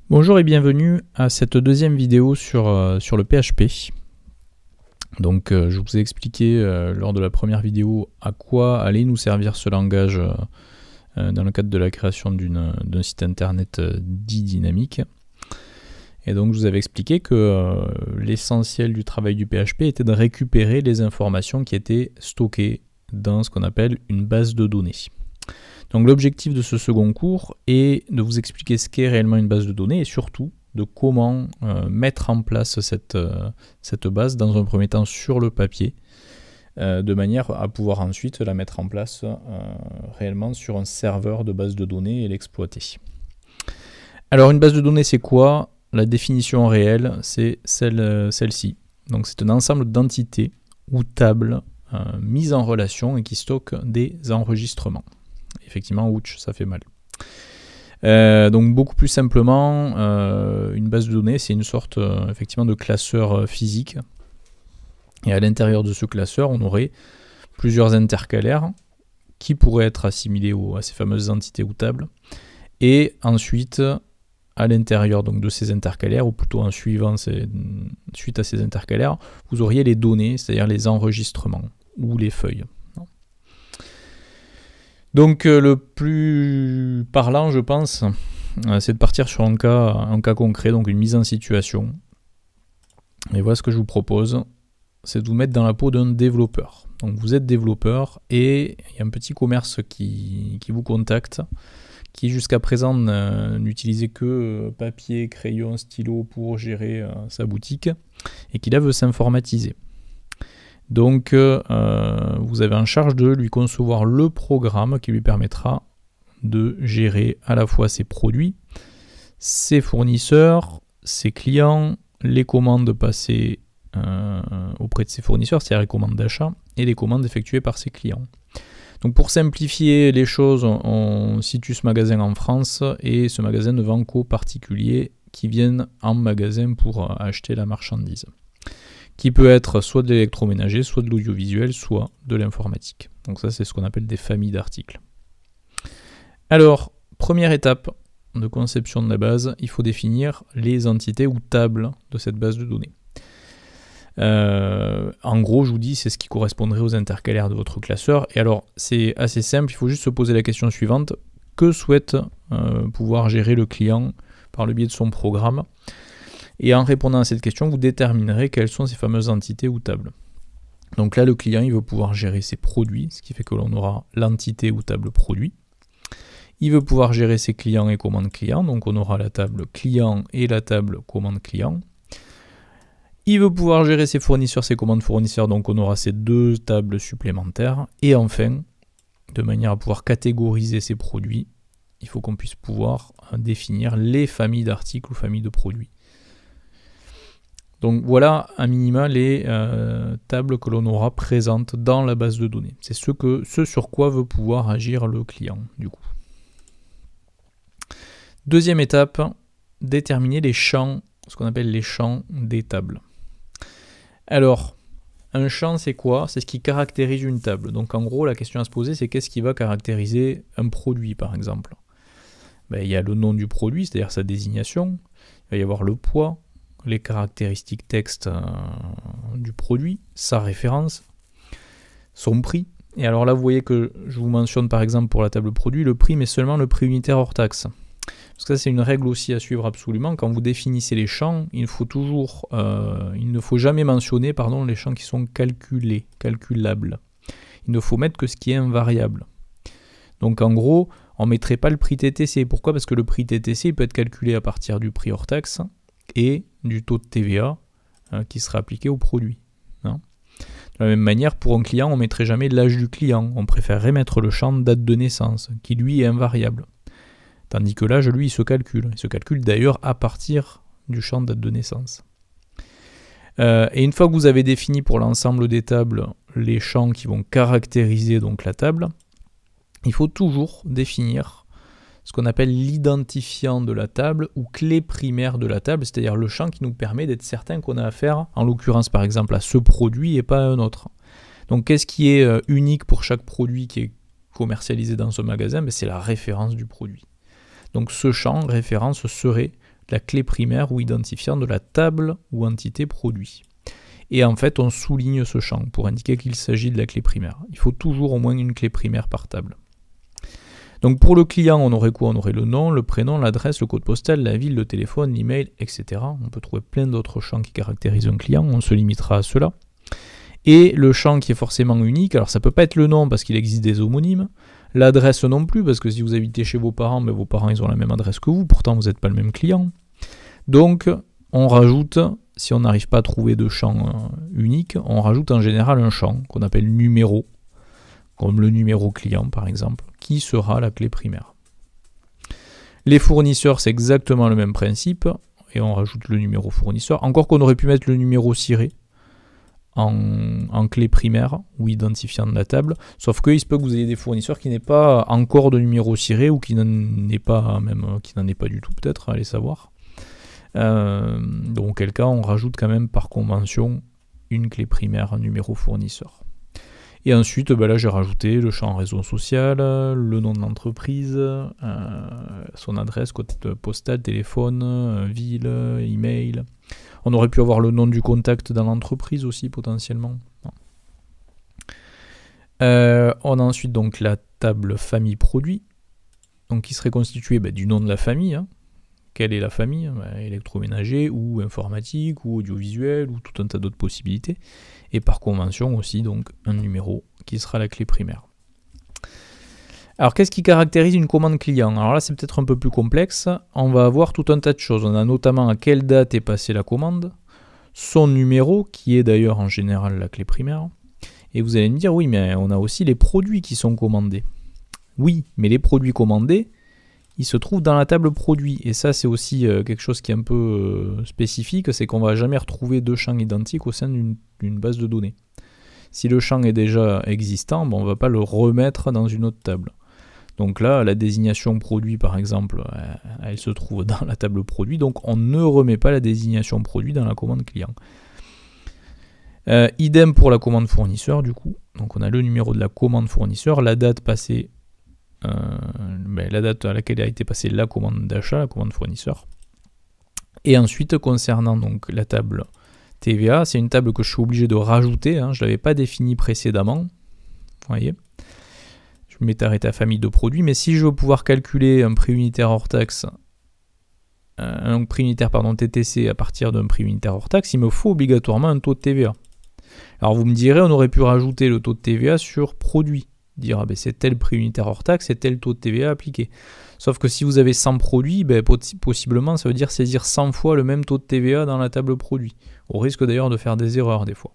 Bonjour et bienvenue à cette deuxième vidéo sur le PHP. Donc je vous ai expliqué lors de la première vidéo à quoi allait nous servir ce langage dans le cadre de la création d'un site internet dit dynamique. Et donc je vous avais expliqué que l'essentiel du travail du PHP était de récupérer les informations qui étaient stockées dans ce qu'on appelle une base de données. Donc l'objectif de ce second cours est de vous expliquer ce qu'est réellement une base de données et surtout de comment mettre en place cette base dans un premier temps sur le papier de manière à pouvoir ensuite la mettre en place réellement sur un serveur de base de données et l'exploiter. Alors une base de données c'est quoi? La définition réelle c'est celle-ci. Donc c'est un ensemble d'entités ou tables mises en relation et qui stockent des enregistrements. Effectivement, ouch, ça fait mal. Donc beaucoup plus simplement, une base de données, c'est une sorte effectivement de classeur physique. Et à l'intérieur de ce classeur, on aurait plusieurs intercalaires qui pourraient être assimilés à ces fameuses entités ou tables. Et ensuite, à l'intérieur donc, de ces intercalaires, ou plutôt en suite à ces intercalaires, vous auriez les données, c'est-à-dire les enregistrements ou les feuilles. Donc le plus parlant, je pense, c'est de partir sur un cas concret, donc une mise en situation. Et voilà ce que je vous propose, c'est de vous mettre dans la peau d'un développeur. Donc vous êtes développeur et il y a un petit commerce qui vous contacte, qui jusqu'à présent n'utilisait que papier, crayon, stylo pour gérer sa boutique et qui là veut s'informatiser. Donc vous avez en charge de lui concevoir le programme qui lui permettra de gérer à la fois ses produits, ses fournisseurs, ses clients, les commandes passées auprès de ses fournisseurs, c'est-à-dire les commandes d'achat, et les commandes effectuées par ses clients. Donc pour simplifier les choses, on situe ce magasin en France et ce magasin ne vend qu'aux particuliers qui viennent en magasin pour acheter la marchandise, qui peut être soit de l'électroménager, soit de l'audiovisuel, soit de l'informatique. Donc ça, c'est ce qu'on appelle des familles d'articles. Alors, première étape de conception de la base, il faut définir les entités ou tables de cette base de données. En gros, je vous dis, c'est ce qui correspondrait aux intercalaires de votre classeur. Et alors, c'est assez simple, il faut juste se poser la question suivante. Que souhaite pouvoir gérer le client par le biais de son programme ? Et en répondant à cette question, vous déterminerez quelles sont ces fameuses entités ou tables. Donc là, le client, il veut pouvoir gérer ses produits, ce qui fait que l'on aura l'entité ou table produit. Il veut pouvoir gérer ses clients et commandes clients, donc on aura la table client et la table commande client. Il veut pouvoir gérer ses fournisseurs, ses commandes fournisseurs, donc on aura ces deux tables supplémentaires. Et enfin, de manière à pouvoir catégoriser ces produits, il faut qu'on puisse pouvoir définir les familles d'articles ou familles de produits. Donc voilà à minima les tables que l'on aura présentes dans la base de données. C'est ce sur quoi veut pouvoir agir le client du coup. Deuxième étape, déterminer les champs, ce qu'on appelle les champs des tables. Alors, un champ c'est quoi? C'est ce qui caractérise une table. Donc en gros la question à se poser c'est qu'est-ce qui va caractériser un produit par exemple? Il y a le nom du produit, c'est-à-dire sa désignation, il va y avoir le poids, les caractéristiques texte du produit, sa référence, son prix. Et alors là, vous voyez que je vous mentionne par exemple pour la table produit le prix, mais seulement le prix unitaire hors taxe. Parce que ça, c'est une règle aussi à suivre absolument. Quand vous définissez les champs, il ne faut jamais mentionner les champs qui sont calculables. Il ne faut mettre que ce qui est invariable. Donc en gros, on ne mettrait pas le prix TTC. Pourquoi? Parce que le prix TTC il peut être calculé à partir du prix hors taxe et du taux de TVA qui sera appliqué au produit. De la même manière, pour un client, on ne mettrait jamais l'âge du client. On préférerait mettre le champ date de naissance, qui lui est invariable. Tandis que l'âge, lui, il se calcule. Il se calcule d'ailleurs à partir du champ date de naissance. Et une fois que vous avez défini pour l'ensemble des tables les champs qui vont caractériser donc la table, il faut toujours définir ce qu'on appelle l'identifiant de la table ou clé primaire de la table, c'est-à-dire le champ qui nous permet d'être certain qu'on a affaire, en l'occurrence par exemple, à ce produit et pas à un autre. Donc qu'est-ce qui est unique pour chaque produit qui est commercialisé dans ce magasin? C'est la référence du produit. Donc ce champ référence serait la clé primaire ou identifiant de la table ou entité produit. Et en fait, on souligne ce champ pour indiquer qu'il s'agit de la clé primaire. Il faut toujours au moins une clé primaire par table. Donc pour le client, on aurait quoi? On aurait le nom, le prénom, l'adresse, le code postal, la ville, le téléphone, l'email, etc. On peut trouver plein d'autres champs qui caractérisent un client, on se limitera à cela. Et le champ qui est forcément unique, alors ça peut pas être le nom parce qu'il existe des homonymes, l'adresse non plus, parce que si vous habitez chez vos parents, mais vos parents ils ont la même adresse que vous, pourtant vous n'êtes pas le même client. Donc on rajoute, si on n'arrive pas à trouver de champ unique, on rajoute en général un champ qu'on appelle numéro, comme le numéro client par exemple, qui sera la clé primaire. Les fournisseurs, c'est exactement le même principe, et on rajoute le numéro fournisseur, encore qu'on aurait pu mettre le numéro ciré en clé primaire ou identifiant de la table, sauf qu'il se peut que vous ayez des fournisseurs qui n'aient pas encore de numéro ciré ou qui n'en aient pas du tout peut-être, allez savoir. Dans quel cas on rajoute quand même par convention une clé primaire, un numéro fournisseur. Et ensuite, là j'ai rajouté le champ réseau social, le nom de l'entreprise, son adresse, code postal, téléphone, ville, email. On aurait pu avoir le nom du contact dans l'entreprise aussi potentiellement. On a ensuite donc la table famille produit, donc qui serait constituée du nom de la famille. Quelle est la famille? Électroménager ou informatique ou audiovisuel ou tout un tas d'autres possibilités. Et par convention aussi donc un numéro qui sera la clé primaire. Alors qu'est-ce qui caractérise une commande client? Alors là c'est peut-être un peu plus complexe. On va avoir tout un tas de choses. On a notamment à quelle date est passée la commande, son numéro qui est d'ailleurs en général la clé primaire. Et vous allez me dire oui mais on a aussi les produits qui sont commandés. Oui mais les produits commandés il se trouve dans la table produit. Et ça, c'est aussi quelque chose qui est un peu spécifique, c'est qu'on ne va jamais retrouver deux champs identiques au sein d'une base de données. Si le champ est déjà existant, on ne va pas le remettre dans une autre table. Donc là, la désignation produit, par exemple, elle se trouve dans la table produit, donc on ne remet pas la désignation produit dans la commande client. Idem pour la commande fournisseur, du coup. Donc on a le numéro de la commande fournisseur, la date passée, la date à laquelle a été passée la commande d'achat, la commande fournisseur. Et ensuite, concernant donc la table TVA, c'est une table que je suis obligé de rajouter, je ne l'avais pas définie précédemment. Vous voyez, je m'étais arrêté à famille de produits, mais si je veux pouvoir calculer un prix unitaire hors taxe, un prix unitaire TTC à partir d'un prix unitaire hors taxe, il me faut obligatoirement un taux de TVA. Alors vous me direz, on aurait pu rajouter le taux de TVA sur produit. Dire c'est tel prix unitaire hors taxe et tel taux de TVA appliqué. Sauf que si vous avez 100 produits, possiblement ça veut dire saisir 100 fois le même taux de TVA dans la table produit, au risque d'ailleurs de faire des erreurs des fois.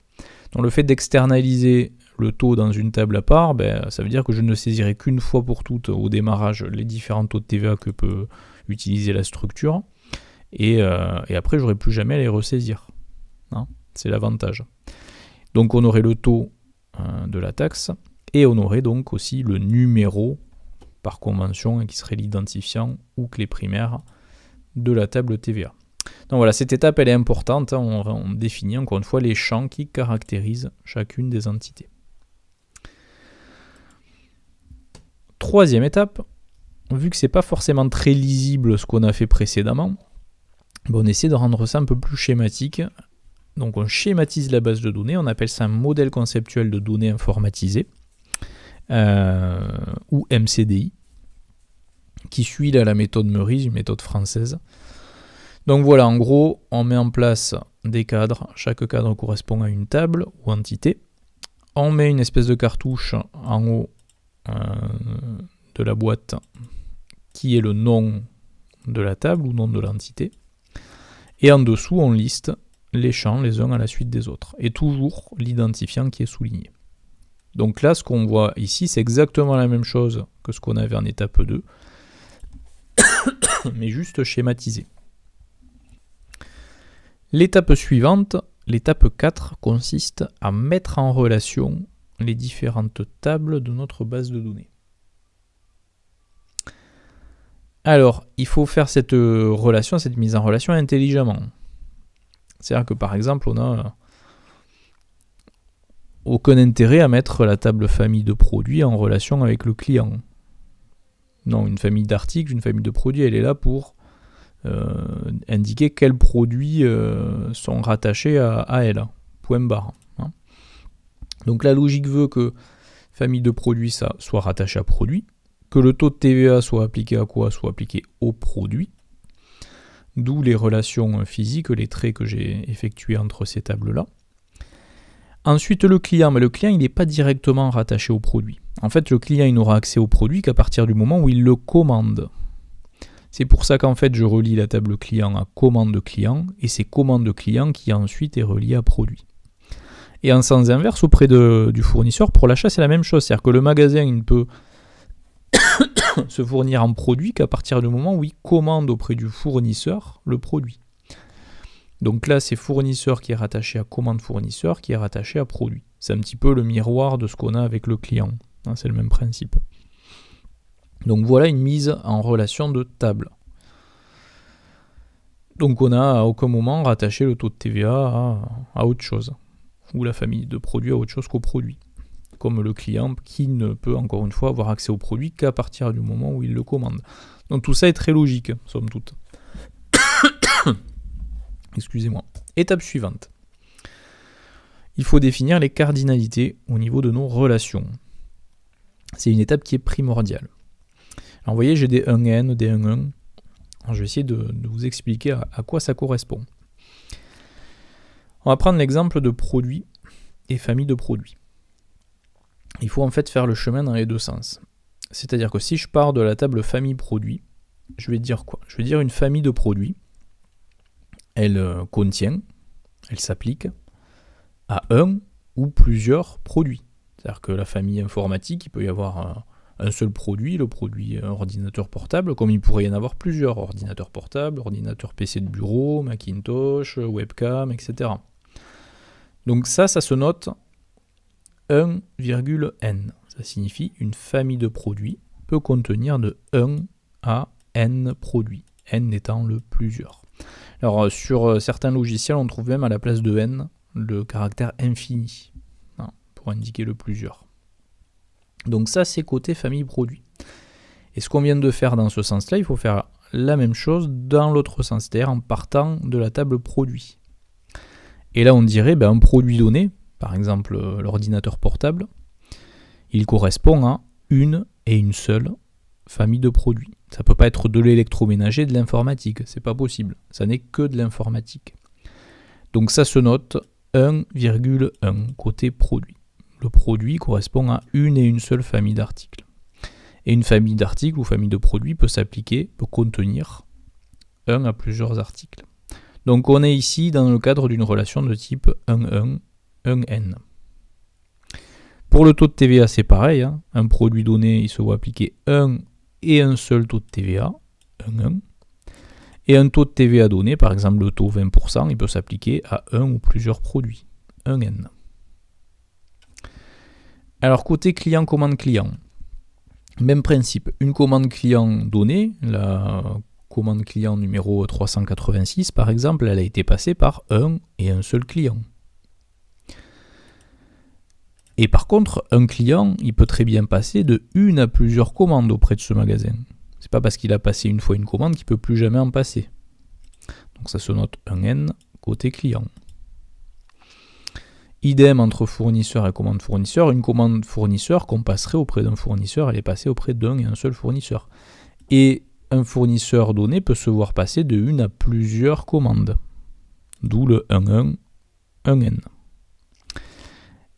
Donc le fait d'externaliser le taux dans une table à part, ça veut dire que je ne saisirai qu'une fois pour toutes au démarrage les différents taux de TVA que peut utiliser la structure, et après j'aurai plus jamais à les ressaisir. C'est l'avantage. Donc on aurait le taux de la taxe, et on aurait donc aussi le numéro par convention qui serait l'identifiant ou clé primaire de la table TVA. Donc voilà, cette étape elle est importante, on définit encore une fois les champs qui caractérisent chacune des entités. Troisième étape, vu que c'est pas forcément très lisible ce qu'on a fait précédemment, on essaie de rendre ça un peu plus schématique. Donc on schématise la base de données, on appelle ça un modèle conceptuel de données informatisées. Ou MCDI, qui suit la méthode Meurice, une méthode française. Donc voilà, en gros, on met en place des cadres, chaque cadre correspond à une table ou entité. On met une espèce de cartouche en haut de la boîte qui est le nom de la table ou nom de l'entité. Et en dessous, on liste les champs les uns à la suite des autres. Et toujours l'identifiant qui est souligné. Donc là, ce qu'on voit ici, c'est exactement la même chose que ce qu'on avait en étape 2, mais juste schématisé. L'étape suivante, l'étape 4, consiste à mettre en relation les différentes tables de notre base de données. Alors, il faut faire cette relation, cette mise en relation intelligemment. C'est-à-dire que par exemple, on a aucun intérêt à mettre la table famille de produits en relation avec le client. Non, une famille d'articles, une famille de produits, elle est là pour indiquer quels produits sont rattachés à elle, point barre. Hein. Donc la logique veut que famille de produits, ça soit rattaché à produit, que le taux de TVA soit appliqué à quoi? Soit appliqué au produit, d'où les relations physiques, les traits que j'ai effectués entre ces tables-là. Ensuite, le client, mais le client, il n'est pas directement rattaché au produit. En fait, le client, il n'aura accès au produit qu'à partir du moment où il le commande. C'est pour ça qu'en fait, je relie la table client à commande client, et c'est commande client qui ensuite est relié à produit. Et en sens inverse, auprès du fournisseur, pour l'achat, c'est la même chose. C'est-à-dire que le magasin, il ne peut se fournir en produit qu'à partir du moment où il commande auprès du fournisseur le produit. Donc là, c'est fournisseur qui est rattaché à commande fournisseur qui est rattaché à produit. C'est un petit peu le miroir de ce qu'on a avec le client. Hein, c'est le même principe. Donc voilà une mise en relation de table. Donc on n'a à aucun moment rattaché le taux de TVA à autre chose. Ou la famille de produits à autre chose qu'au produit. Comme le client qui ne peut encore une fois avoir accès au produit qu'à partir du moment où il le commande. Donc tout ça est très logique, somme toute. Excusez-moi. Étape suivante. Il faut définir les cardinalités au niveau de nos relations. C'est une étape qui est primordiale. Alors vous voyez, j'ai des 1N, des 1-1. Alors, je vais essayer de vous expliquer à quoi ça correspond. On va prendre l'exemple de produits et famille de produits. Il faut en fait faire le chemin dans les deux sens. C'est-à-dire que si je pars de la table famille produit, je vais dire quoi? Je vais dire une famille de produits. Elle contient, elle s'applique à un ou plusieurs produits. C'est-à-dire que la famille informatique, il peut y avoir un seul produit, le produit ordinateur portable, comme il pourrait y en avoir plusieurs, ordinateur portable, ordinateur PC de bureau, Macintosh, webcam, etc. Donc ça se note 1,n. Ça signifie une famille de produits peut contenir de 1 à n produits, n étant le plusieurs. Alors sur certains logiciels, on trouve même à la place de n le caractère infini, pour indiquer le plusieurs. Donc ça, c'est côté famille produit. Et ce qu'on vient de faire dans ce sens-là, il faut faire la même chose dans l'autre sens, c'est-à-dire en partant de la table produit. Et là, on dirait un produit donné, par exemple l'ordinateur portable, il correspond à une et une seule famille de produits. Ça ne peut pas être de l'électroménager, de l'informatique, c'est pas possible. Ça n'est que de l'informatique. Donc ça se note 1,1 côté produit. Le produit correspond à une et une seule famille d'articles. Et une famille d'articles ou famille de produits peut contenir un à plusieurs articles. Donc on est ici dans le cadre d'une relation de type 1,1, 1n. Pour le taux de TVA, c'est pareil. Hein. Un produit donné, il se voit appliquer un et un seul taux de TVA, 1,1. Et un taux de TVA donné, par exemple le taux 20%, il peut s'appliquer à un ou plusieurs produits, 1n. Alors côté client, commande client, même principe, une commande client donnée, la commande client numéro 386 par exemple, elle a été passée par un et un seul client. Et par contre, un client, il peut très bien passer de une à plusieurs commandes auprès de ce magasin. C'est pas parce qu'il a passé une fois une commande qu'il ne peut plus jamais en passer. Donc ça se note 1n côté client. Idem entre fournisseur et commande fournisseur. Une commande fournisseur qu'on passerait auprès d'un fournisseur, elle est passée auprès d'un et un seul fournisseur. Et un fournisseur donné peut se voir passer de une à plusieurs commandes. D'où le 1,1, 1n.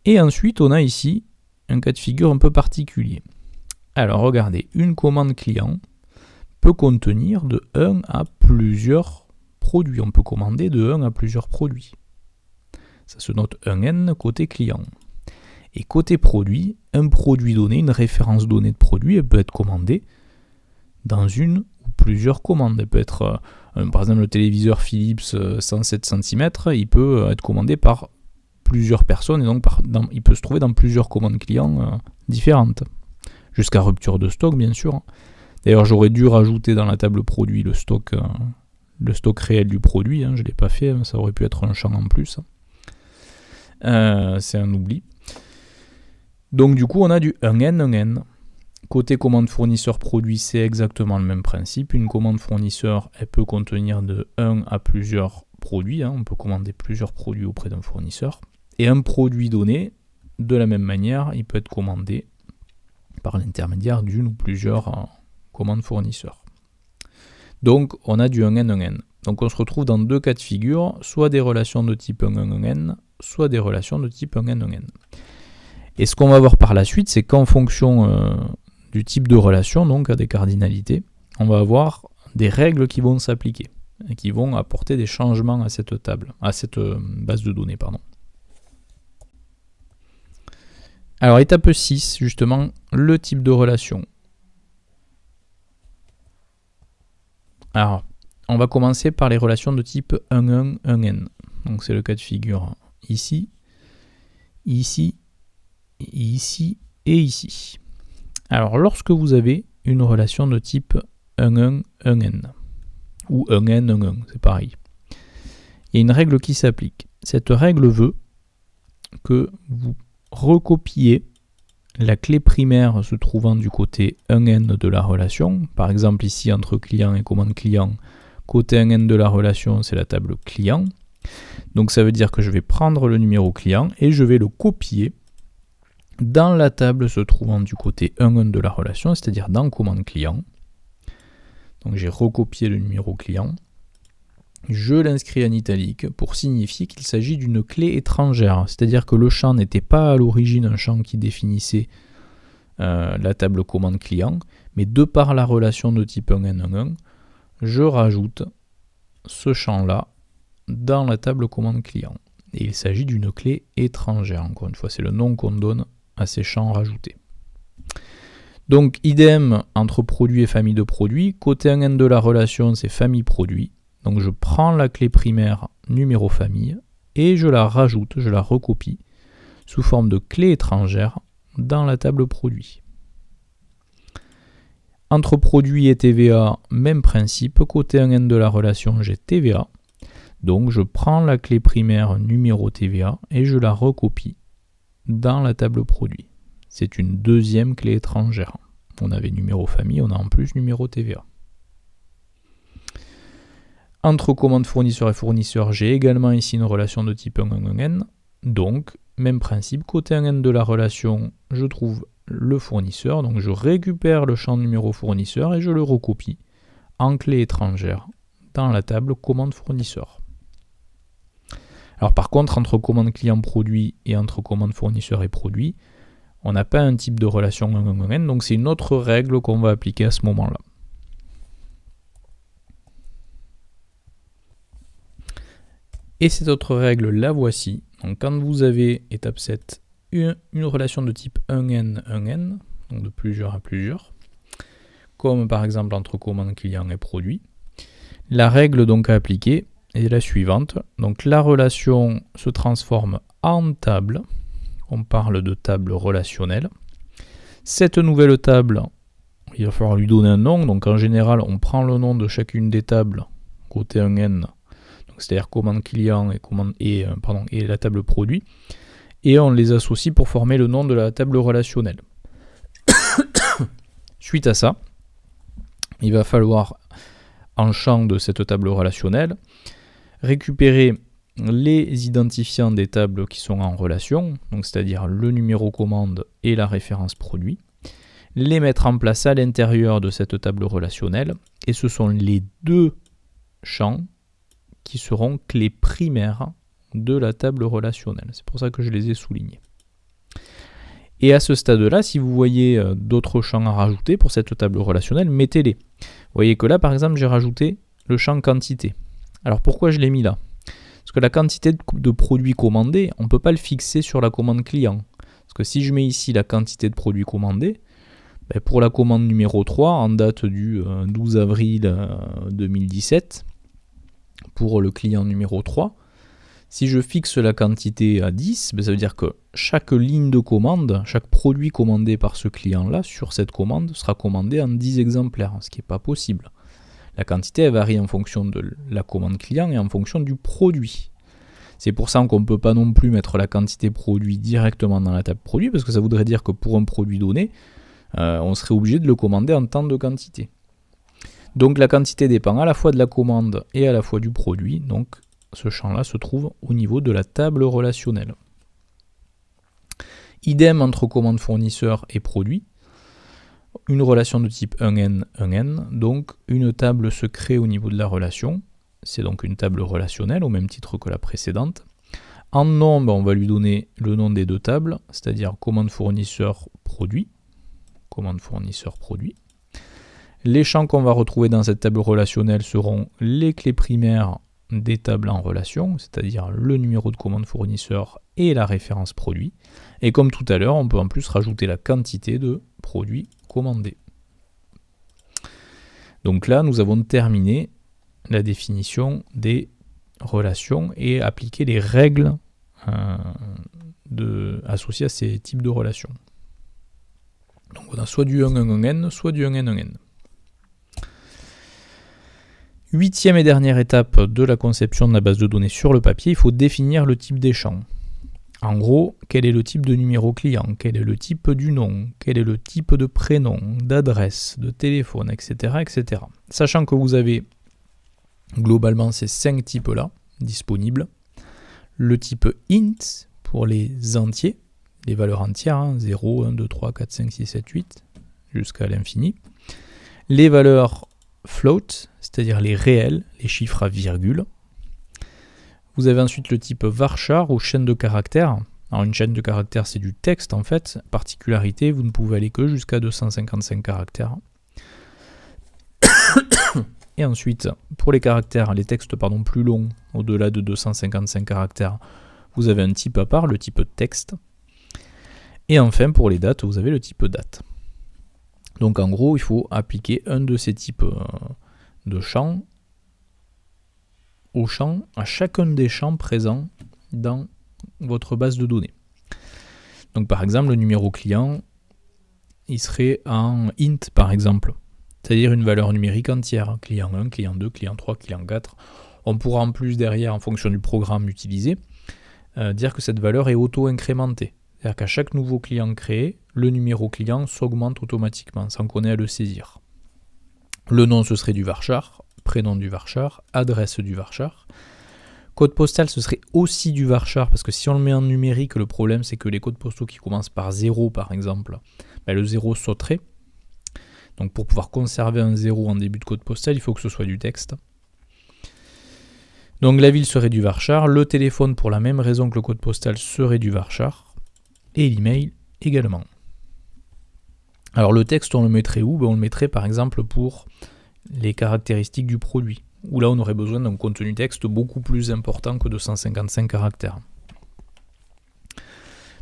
Et ensuite, on a ici un cas de figure un peu particulier. Alors regardez, une commande client peut contenir de 1 à plusieurs produits. On peut commander de 1 à plusieurs produits. Ça se note 1n côté client. Et côté produit, un produit donné, une référence donnée de produit, elle peut être commandée dans une ou plusieurs commandes. Elle peut être, par exemple, le téléviseur Philips 107 cm, il peut être commandé par plusieurs personnes et donc il peut se trouver dans plusieurs commandes clients différentes. Jusqu'à rupture de stock, bien sûr. D'ailleurs, j'aurais dû rajouter dans la table produit le stock réel du produit. Je ne l'ai pas fait, ça aurait pu être un champ en plus. C'est un oubli. Donc du coup, on a du 1n, 1n. Côté commande fournisseur produit, c'est exactement le même principe. Une commande fournisseur, elle peut contenir de 1 à plusieurs produits. On peut commander plusieurs produits auprès d'un fournisseur. Et un produit donné, de la même manière, il peut être commandé par l'intermédiaire d'une ou plusieurs commandes fournisseurs. Donc, on a du 1N1N. Donc, on se retrouve dans deux cas de figure, soit des relations de type 1N1N, soit des relations de type 1N1N. Et ce qu'on va voir par la suite, c'est qu'en fonction du type de relation, donc à des cardinalités, on va avoir des règles qui vont s'appliquer et qui vont apporter des changements à cette table, à cette base de données, pardon. Alors, étape 6, justement, le type de relation. Alors, on va commencer par les relations de type 1-1, 1N. Donc, c'est le cas de figure ici, ici, ici et ici. Alors, lorsque vous avez une relation de type 1-1, 1N, ou 1N, 1-1, c'est pareil, il y a une règle qui s'applique. Cette règle veut que vous recopiez la clé primaire se trouvant du côté 1N de la relation. Par exemple, ici, entre client et commande client, côté 1N de la relation, c'est la table client. Donc, ça veut dire que je vais prendre le numéro client et je vais le copier dans la table se trouvant du côté 1N de la relation, c'est-à-dire dans commande client. Donc, j'ai recopié le numéro client. Je l'inscris en italique pour signifier qu'il s'agit d'une clé étrangère, c'est-à-dire que le champ n'était pas à l'origine un champ qui définissait la table commande client, mais de par la relation de type 1N1, je rajoute ce champ-là dans la table commande client. Et il s'agit d'une clé étrangère, encore une fois, c'est le nom qu'on donne à ces champs rajoutés. Donc, idem entre produit et famille de produits, côté 1N de la relation, c'est famille produit. Donc je prends la clé primaire numéro famille et je la rajoute, je la recopie sous forme de clé étrangère dans la table produit. Entre produit et TVA, même principe, côté 1N de la relation, j'ai TVA. Donc je prends la clé primaire numéro TVA et je la recopie dans la table produit. C'est une deuxième clé étrangère. On avait numéro famille, on a en plus numéro TVA. Entre commande fournisseur et fournisseur, j'ai également ici une relation de type 1N. Donc, même principe, côté 1N de la relation, je trouve le fournisseur. Donc, je récupère le champ numéro fournisseur et je le recopie en clé étrangère dans la table commande fournisseur. Alors, par contre, entre commande client produit et entre commande fournisseur et produit, on n'a pas un type de relation 1N. Donc, c'est une autre règle qu'on va appliquer à ce moment-là. Et cette autre règle, la voici. Donc quand vous avez, étape 7, une relation de type 1N, 1N, donc de plusieurs à plusieurs, comme par exemple entre commande client et produit, la règle donc à appliquer est la suivante. Donc la relation se transforme en table. On parle de table relationnelle. Cette nouvelle table, il va falloir lui donner un nom. Donc en général, on prend le nom de chacune des tables côté 1N, c'est-à-dire commande client et la table produit, et on les associe pour former le nom de la table relationnelle. Suite à ça, il va falloir, en champ de cette table relationnelle, récupérer les identifiants des tables qui sont en relation, donc c'est-à-dire le numéro commande et la référence produit, les mettre en place à l'intérieur de cette table relationnelle, et ce sont les deux champs qui seront clés primaires de la table relationnelle. C'est pour ça que je les ai soulignés. Et à ce stade-là, si vous voyez d'autres champs à rajouter pour cette table relationnelle, mettez-les. Vous voyez que là, par exemple, j'ai rajouté le champ quantité. Alors pourquoi je l'ai mis là? Parce que la quantité de produits commandés, on ne peut pas le fixer sur la commande client. Parce que si je mets ici la quantité de produits commandés, pour la commande numéro 3, en date du 12 avril 2017, pour le client numéro 3, si je fixe la quantité à 10, ça veut dire que chaque ligne de commande, chaque produit commandé par ce client-là sur cette commande sera commandé en 10 exemplaires, ce qui n'est pas possible. La quantité elle varie en fonction de la commande client et en fonction du produit. C'est pour ça qu'on ne peut pas non plus mettre la quantité produit directement dans la table produit, parce que ça voudrait dire que pour un produit donné, on serait obligé de le commander en tant de quantité. Donc la quantité dépend à la fois de la commande et à la fois du produit. Donc ce champ-là se trouve au niveau de la table relationnelle. Idem entre commande fournisseur et produit. Une relation de type 1N, 1N. Donc une table se crée au niveau de la relation. C'est donc une table relationnelle au même titre que la précédente. En nom, on va lui donner le nom des deux tables, c'est-à-dire commande fournisseur produit. Commande fournisseur produit. Les champs qu'on va retrouver dans cette table relationnelle seront les clés primaires des tables en relation, c'est-à-dire le numéro de commande fournisseur et la référence produit. Et comme tout à l'heure, on peut en plus rajouter la quantité de produits commandés. Donc là, nous avons terminé la définition des relations et appliqué les règles associées à ces types de relations. Donc on a soit du 1N, soit du 1N. Huitième et dernière étape de la conception de la base de données sur le papier, il faut définir le type des champs. En gros, quel est le type de numéro client, quel est le type du nom, quel est le type de prénom, d'adresse, de téléphone, etc., etc. Sachant que vous avez globalement ces 5 types-là disponibles. Le type int pour les entiers, les valeurs entières, 0, 1, 2, 3, 4, 5, 6, 7, 8, jusqu'à l'infini. Les valeurs float, c'est-à-dire les réels, les chiffres à virgule. Vous avez ensuite le type varchar ou chaîne de caractères. Alors une chaîne de caractères, c'est du texte en fait. Particularité, vous ne pouvez aller que jusqu'à 255 caractères. Et ensuite, pour les caractères, les textes plus longs, au-delà de 255 caractères, vous avez un type à part, le type texte. Et enfin, pour les dates, vous avez le type date. Donc en gros, il faut appliquer un de ces types de champs à chacun des champs présents dans votre base de données. Donc par exemple, le numéro client, il serait en int par exemple, c'est-à-dire une valeur numérique entière, client 1, client 2, client 3, client 4. On pourra en plus derrière, en fonction du programme utilisé, dire que cette valeur est auto-incrémentée. C'est-à-dire qu'à chaque nouveau client créé, le numéro client s'augmente automatiquement, sans qu'on ait à le saisir. Le nom, ce serait du varchar, prénom du varchar, adresse du varchar. Code postal, ce serait aussi du varchar, parce que si on le met en numérique, le problème, c'est que les codes postaux qui commencent par 0, par exemple, le 0 sauterait. Donc pour pouvoir conserver un 0 en début de code postal, il faut que ce soit du texte. Donc la ville serait du varchar, le téléphone, pour la même raison que le code postal, serait du varchar. Et l'email également. Alors le texte, on le mettrait où ? On le mettrait par exemple pour les caractéristiques du produit, où là on aurait besoin d'un contenu texte beaucoup plus important que 255 caractères.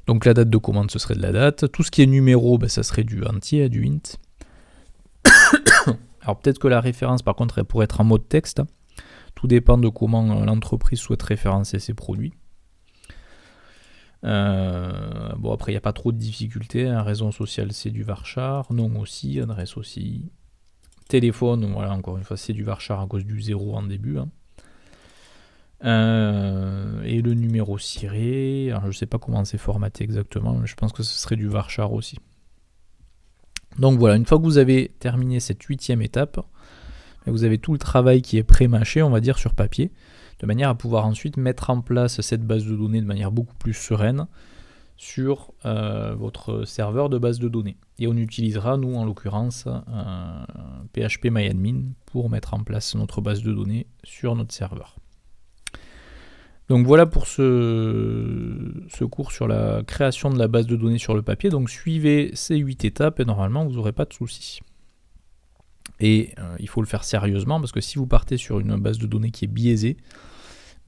Donc la date de commande, ce serait de la date. Tout ce qui est numéro, ça serait du entier, du int. Alors peut-être que la référence, par contre, elle pourrait être en mode texte. Tout dépend de comment l'entreprise souhaite référencer ses produits. Après il n'y a pas trop de difficultés, raison sociale c'est du varchar, nom aussi, adresse aussi, téléphone, voilà, encore une fois c'est du varchar à cause du 0 en début, et le numéro ciré, alors je ne sais pas comment c'est formaté exactement, mais je pense que ce serait du varchar aussi. Donc voilà, une fois que vous avez terminé cette 8e étape, vous avez tout le travail qui est pré-mâché, on va dire, sur papier, de manière à pouvoir ensuite mettre en place cette base de données de manière beaucoup plus sereine sur votre serveur de base de données. Et on utilisera, nous en l'occurrence, phpMyAdmin pour mettre en place notre base de données sur notre serveur. Donc voilà pour ce cours sur la création de la base de données sur le papier. Donc suivez ces 8 étapes et normalement vous n'aurez pas de soucis. Et il faut le faire sérieusement parce que si vous partez sur une base de données qui est biaisée,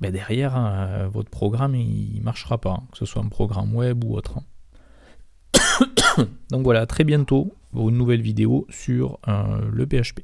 derrière votre programme il ne marchera pas, que ce soit un programme web ou autre. Donc voilà, à très bientôt pour une nouvelle vidéo sur le PHP.